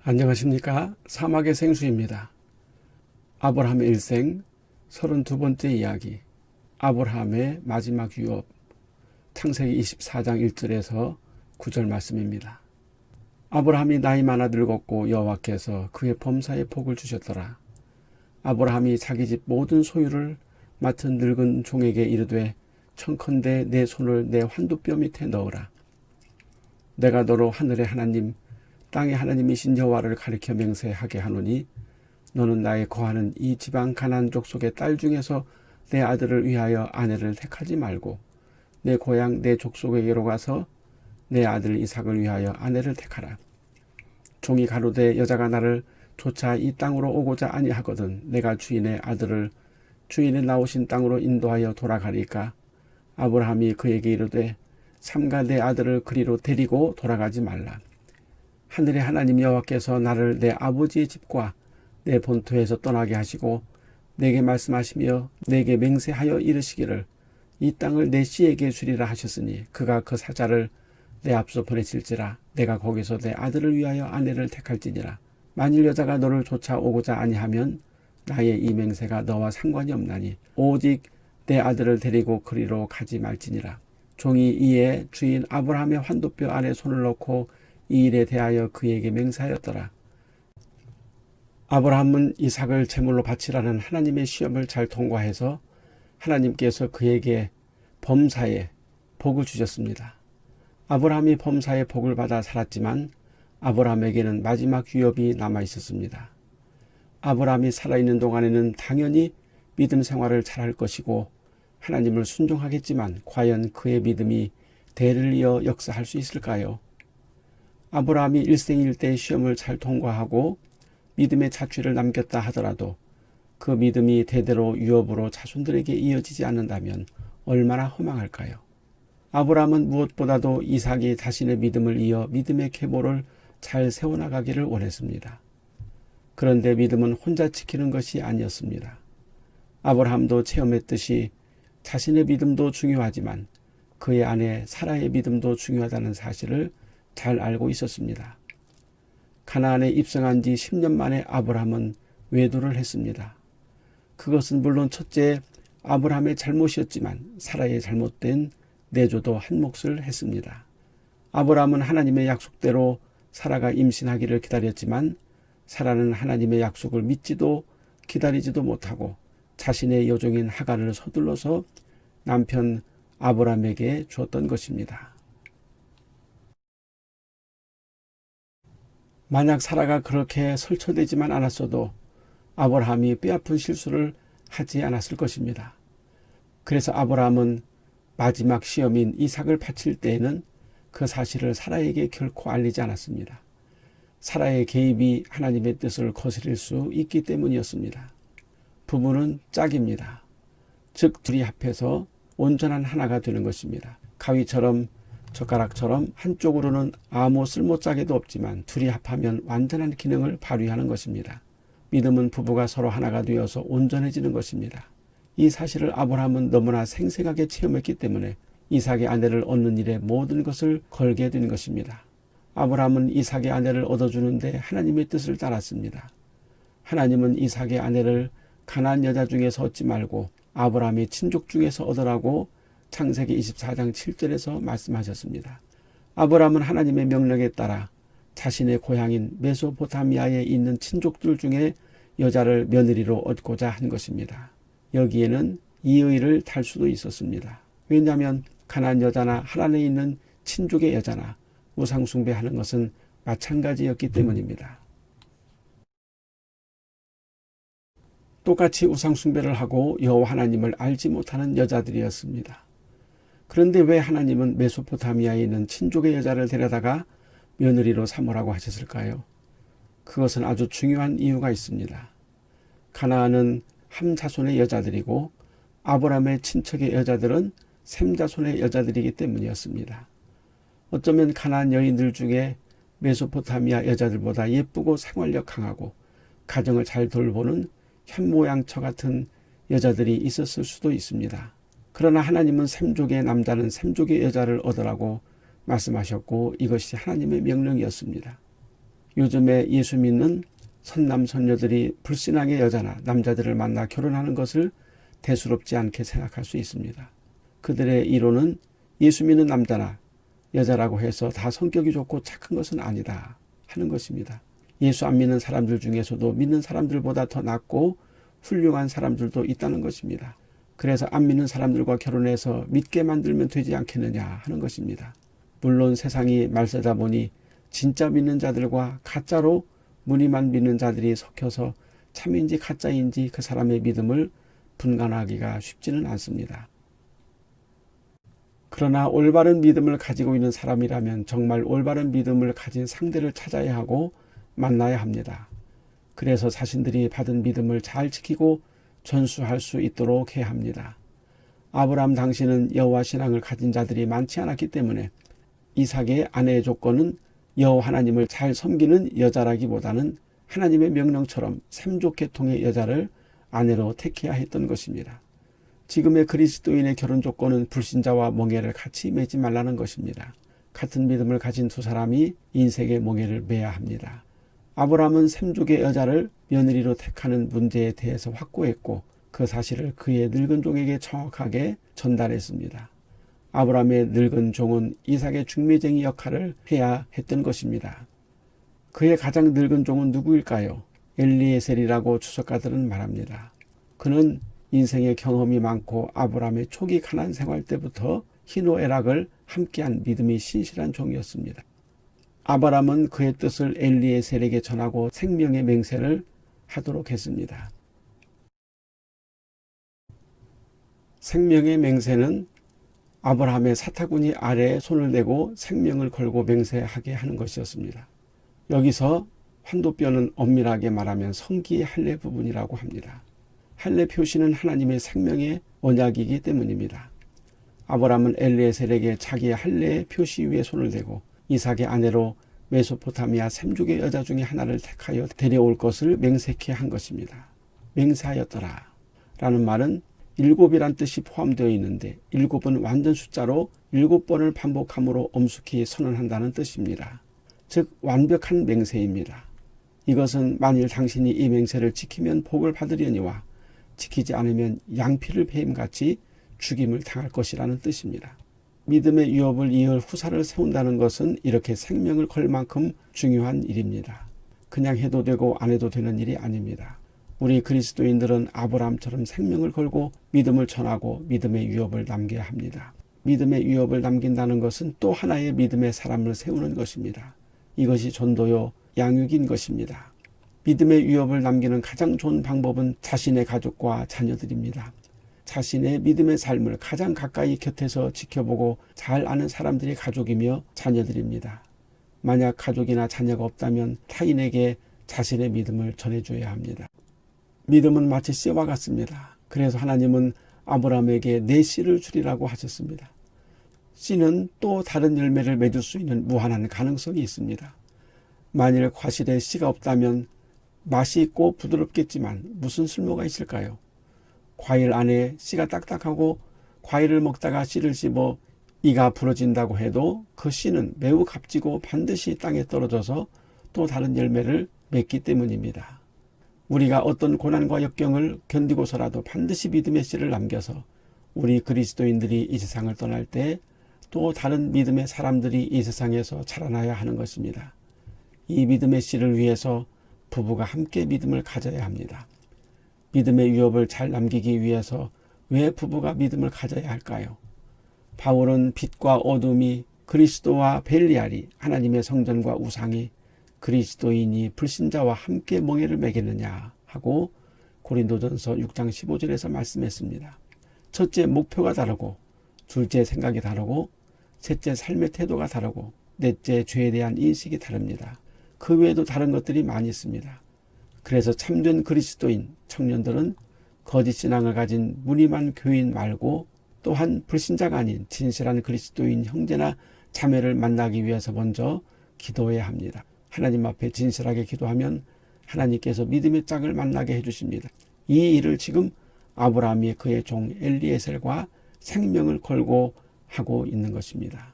안녕하십니까. 사막의 생수입니다. 아브라함의 일생 32번째 이야기, 아브라함의 마지막 유업, 창세기 24장 1절에서 9절 말씀입니다. 아브라함이 나이 많아 늙었고 여호와께서 그의 범사에 복을 주셨더라. 아브라함이 자기 집 모든 소유를 맡은 늙은 종에게 이르되 청컨대 내 손을 내 환두뼈 밑에 넣으라. 내가 너로 하늘의 하나님 땅의 하나님이신 여호와를 가리켜 맹세하게 하노니 너는 나의 거하는 이 지방 가나안 족속의 딸 중에서 내 아들을 위하여 아내를 택하지 말고 내 고향 내 족속에게로 가서 내 아들 이삭을 위하여 아내를 택하라. 종이 가로되 여자가 나를 쫓아 이 땅으로 오고자 아니하거든 내가 주인의 아들을 주인의 나오신 땅으로 인도하여 돌아가리까. 아브라함이 그에게 이르되 삼가 내 아들을 그리로 데리고 돌아가지 말라. 하늘의 하나님 여호와께서 나를 내 아버지의 집과 내 본토에서 떠나게 하시고 내게 말씀하시며 내게 맹세하여 이르시기를 이 땅을 내 씨에게 주리라 하셨으니 그가 그 사자를 내 앞서 보내실지라. 내가 거기서 내 아들을 위하여 아내를 택할지니라. 만일 여자가 너를 쫓아오고자 아니하면 나의 이 맹세가 너와 상관이 없나니 오직 내 아들을 데리고 그리로 가지 말지니라. 종이 이에 주인 아브라함의 환도뼈 안에 손을 넣고 이 일에 대하여 그에게 맹세하였더라. 아브라함은 이삭을 제물로 바치라는 하나님의 시험을 잘 통과해서 하나님께서 그에게 범사에 복을 주셨습니다. 아브라함이 범사에 복을 받아 살았지만 아브라함에게는 마지막 유업이 남아 있었습니다. 아브라함이 살아있는 동안에는 당연히 믿음 생활을 잘할 것이고 하나님을 순종하겠지만 과연 그의 믿음이 대를 이어 역사할 수 있을까요? 아브라함이 일생일대의 시험을 잘 통과하고 믿음의 자취를 남겼다 하더라도 그 믿음이 대대로 유업으로 자손들에게 이어지지 않는다면 얼마나 허망할까요? 아브라함은 무엇보다도 이삭이 자신의 믿음을 이어 믿음의 계보를 잘 세워나가기를 원했습니다. 그런데 믿음은 혼자 지키는 것이 아니었습니다. 아브라함도 체험했듯이 자신의 믿음도 중요하지만 그의 아내 사라의 믿음도 중요하다는 사실을 잘 알고 있었습니다. 가나안에 입성한 지 10년 만에 아브라함은 외도를 했습니다. 그것은 물론 첫째 아브라함의 잘못이었지만 사라의 잘못된 내조도 한 몫을 했습니다. 아브라함은 하나님의 약속대로 사라가 임신하기를 기다렸지만 사라는 하나님의 약속을 믿지도 기다리지도 못하고 자신의 여종인 하갈을 서둘러서 남편 아브라함에게 주었던 것입니다. 만약 사라가 그렇게 설쳐되지만 않았어도 아브라함이 뼈아픈 실수를 하지 않았을 것입니다. 그래서 아브라함은 마지막 시험인 이삭을 바칠 때에는 그 사실을 사라에게 결코 알리지 않았습니다. 사라의 개입이 하나님의 뜻을 거스릴 수 있기 때문이었습니다. 부부는 짝입니다. 즉 둘이 합해서 온전한 하나가 되는 것입니다. 가위처럼 젓가락처럼 한쪽으로는 아무 쓸모짝에도 없지만 둘이 합하면 완전한 기능을 발휘하는 것입니다. 믿음은 부부가 서로 하나가 되어서 온전해지는 것입니다. 이 사실을 아브라함은 너무나 생생하게 체험했기 때문에 이삭의 아내를 얻는 일에 모든 것을 걸게 된 것입니다. 아브라함은 이삭의 아내를 얻어주는데 하나님의 뜻을 따랐습니다. 하나님은 이삭의 아내를 가나안 여자 중에서 얻지 말고 아브라함의 친족 중에서 얻으라고 창세기 24장 7절에서 말씀하셨습니다. 아브라함은 하나님의 명령에 따라 자신의 고향인 메소포타미아에 있는 친족들 중에 여자를 며느리로 얻고자 한 것입니다. 여기에는 이의를 달 수도 있었습니다. 왜냐하면 가나안 여자나 하란에 있는 친족의 여자나 우상 숭배하는 것은 마찬가지였기 때문입니다. 똑같이 우상 숭배를 하고 여호와 하나님을 알지 못하는 여자들이었습니다. 그런데 왜 하나님은 메소포타미아에 있는 친족의 여자를 데려다가 며느리로 삼으라고 하셨을까요? 그것은 아주 중요한 이유가 있습니다. 가나안은 함 자손의 여자들이고 아브라함의 친척의 여자들은 셈 자손의 여자들이기 때문이었습니다. 어쩌면 가나안 여인들 중에 메소포타미아 여자들보다 예쁘고 생활력 강하고 가정을 잘 돌보는 현모양처 같은 여자들이 있었을 수도 있습니다. 그러나 하나님은 셈족의 남자는 셈족의 여자를 얻으라고 말씀하셨고 이것이 하나님의 명령이었습니다. 요즘에 예수 믿는 선남 선녀들이 불신앙의 여자나 남자들을 만나 결혼하는 것을 대수롭지 않게 생각할 수 있습니다. 그들의 이론은 예수 믿는 남자나 여자라고 해서 다 성격이 좋고 착한 것은 아니다 하는 것입니다. 예수 안 믿는 사람들 중에서도 믿는 사람들보다 더 낫고 훌륭한 사람들도 있다는 것입니다. 그래서 안 믿는 사람들과 결혼해서 믿게 만들면 되지 않겠느냐 하는 것입니다. 물론 세상이 말세다 보니 진짜 믿는 자들과 가짜로 무늬만 믿는 자들이 섞여서 참인지 가짜인지 그 사람의 믿음을 분간하기가 쉽지는 않습니다. 그러나 올바른 믿음을 가지고 있는 사람이라면 정말 올바른 믿음을 가진 상대를 찾아야 하고 만나야 합니다. 그래서 자신들이 받은 믿음을 잘 지키고 전수할 수 있도록 해야 합니다. 아브라함 당시는 여호와 신앙을 가진 자들이 많지 않았기 때문에 이삭의 아내의 조건은 여호와 하나님을 잘 섬기는 여자라기보다는 하나님의 명령처럼 샘족 계통의 여자를 아내로 택해야 했던 것입니다. 지금의 그리스도인의 결혼 조건은 불신자와 멍에를 같이 매지 말라는 것입니다. 같은 믿음을 가진 두 사람이 인생의 멍에를 매야 합니다. 아브라함은 샘족의 여자를 며느리로 택하는 문제에 대해서 확고했고 그 사실을 그의 늙은 종에게 정확하게 전달했습니다. 아브라함의 늙은 종은 이삭의 중매쟁이 역할을 해야 했던 것입니다. 그의 가장 늙은 종은 누구일까요? 엘리에셀이라고 주석가들은 말합니다. 그는 인생의 경험이 많고 아브라함의 초기 가난 생활 때부터 희노애락을 함께한 믿음이 신실한 종이었습니다. 아브라함은 그의 뜻을 엘리에셀에게 전하고 생명의 맹세를 하도록 했습니다. 생명의 맹세는 아브라함의 사타구니 아래에 손을 대고 생명을 걸고 맹세하게 하는 것이었습니다. 여기서 환도뼈는 엄밀하게 말하면 성기의 할례 부분이라고 합니다. 할례 표시는 하나님의 생명의 언약이기 때문입니다. 아브라함은 엘리에셀에게 자기의 할례의 표시 위에 손을 대고 이삭의 아내로 메소포타미아 샘족의 여자 중에 하나를 택하여 데려올 것을 맹세케 한 것입니다. 맹세하였더라 라는 말은 7이란 뜻이 포함되어 있는데 7은 완전 숫자로 7번을 반복함으로 엄숙히 선언한다는 뜻입니다. 즉 완벽한 맹세입니다. 이것은 만일 당신이 이 맹세를 지키면 복을 받으려니와 지키지 않으면 양피를 뱀같이 죽임을 당할 것이라는 뜻입니다. 믿음의 유업을 이을 후사를 세운다는 것은 이렇게 생명을 걸 만큼 중요한 일입니다. 그냥 해도 되고 안 해도 되는 일이 아닙니다. 우리 그리스도인들은 아브라함처럼 생명을 걸고 믿음을 전하고 믿음의 유업을 남겨야 합니다. 믿음의 유업을 남긴다는 것은 또 하나의 믿음의 사람을 세우는 것입니다. 이것이 전도요 양육인 것입니다. 믿음의 유업을 남기는 가장 좋은 방법은 자신의 가족과 자녀들입니다. 자신의 믿음의 삶을 가장 가까이 곁에서 지켜보고 잘 아는 사람들이 가족이며 자녀들입니다. 만약 가족이나 자녀가 없다면 타인에게 자신의 믿음을 전해줘야 합니다. 믿음은 마치 씨와 같습니다. 그래서 하나님은 아브라함에게 내 씨를 주리라고 하셨습니다. 씨는 또 다른 열매를 맺을 수 있는 무한한 가능성이 있습니다. 만일 과실에 씨가 없다면 맛이 있고 부드럽겠지만 무슨 쓸모가 있을까요? 과일 안에 씨가 딱딱하고 과일을 먹다가 씨를 씹어 이가 부러진다고 해도 그 씨는 매우 값지고 반드시 땅에 떨어져서 또 다른 열매를 맺기 때문입니다. 우리가 어떤 고난과 역경을 견디고서라도 반드시 믿음의 씨를 남겨서 우리 그리스도인들이 이 세상을 떠날 때 또 다른 믿음의 사람들이 이 세상에서 자라나야 하는 것입니다. 이 믿음의 씨를 위해서 부부가 함께 믿음을 가져야 합니다. 믿음의 유업을 잘 남기기 위해서 왜 부부가 믿음을 가져야 할까요? 바울은 빛과 어둠이 그리스도와 벨리알이 하나님의 성전과 우상이 그리스도인이 불신자와 함께 멍에를 매겠느냐 하고 고린도전서 6장 15절에서 말씀했습니다. 첫째 목표가 다르고 둘째 생각이 다르고 셋째 삶의 태도가 다르고 넷째 죄에 대한 인식이 다릅니다. 그 외에도 다른 것들이 많이 있습니다. 그래서 참된 그리스도인 청년들은 거짓 신앙을 가진 무늬만 교인 말고 또한 불신자가 아닌 진실한 그리스도인 형제나 자매를 만나기 위해서 먼저 기도해야 합니다. 하나님 앞에 진실하게 기도하면 하나님께서 믿음의 짝을 만나게 해주십니다. 이 일을 지금 아브라함이 그의 종 엘리에셀과 생명을 걸고 하고 있는 것입니다.